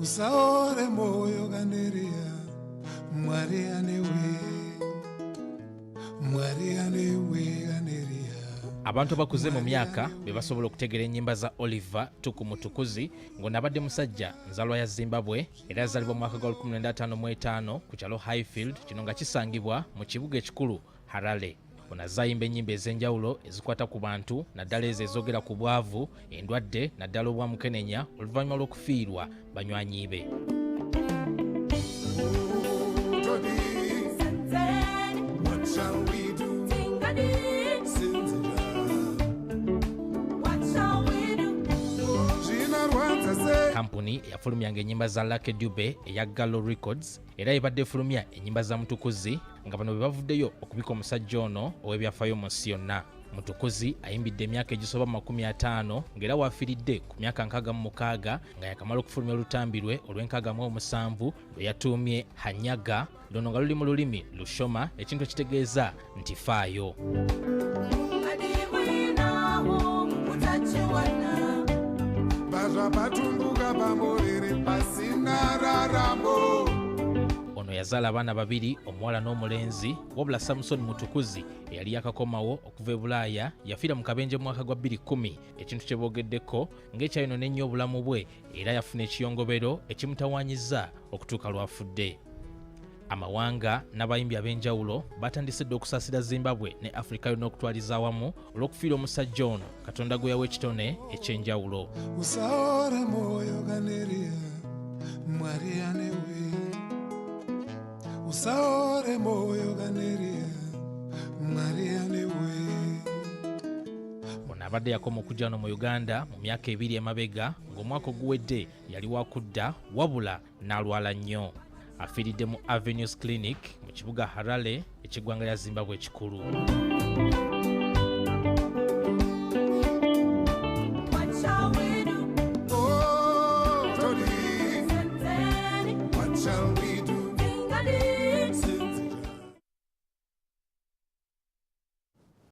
usaore moyo ganderia mwari anewe ganderia. Abantu abakuze mu myaka be basobola okutegeera ennyimba za Oliver Mtukudzi ng'ono abadde musajja nzalwa ya Zimbabwe era yazaalibwa mu mwaka gwa 1955 ku kyalo Highfield, kino nga kisangibwa mu kibuga ekikulu Harare. Ono azayimba ennyimba ez'enjawulo ezikwata ku bantu naddala ezo ezogera ku bwavu, endwadde naddala obwamukenenya oluvannyuma lw'okufiirwa banywanyi be. Kampuni eyafulumyanga ennyimba za Lucky Dube eya Gallo Records era ebadde efulumya ennyimba za Mtukudzi nga bano be bavuddeyo okubika omusajja ono ow'ebyafaayo mu nsi yonna. Mtukudzi ayimbidde emyaka egisoba 50 ng'era waafiiridde ku myaka 66 nga yakamala okufulumya olutambi lwe olw'67 lwe yatuumye Hanyaga, luno nga luli mu lulimi Lushoma, ekintu ekitegeeza nti faayo. Ono yazaala abaana babiri, omuwala n'omulenzi, wabula Samson Mtukudzi eyali yakakomawo okuva e Bulaaya yafiira mu kabenje mu mwaka gwa 2010, ekintu kye boogeddeko ng'ekyayonona ennyo obulamu bwe era yafuna ekiyongobero ekimutawaanyizza okutuuka lw'afudde. Amawanga n'abayimbi ab'enjawulo batandise dde okusaasira Zimbabwe ne Afrika yonna okutwaliza awamu olw'okufiira omusajja ono Katonda gwe yawa ekitone eky'enjawulo. Usaore moyo ganeria mwari anewe, usaore moyo ganeria mwari anewe. Ono abadde yakoma okujja wano mu Uganda mu myaka 2 emabega ng'omwaka oguwedde yali wakudda wabula n'alwala nnyo. Afiiridde mu Avenues Clinic mu kibuga Harare ekiggwanga lya Zimbabwe ekikulu. What shall we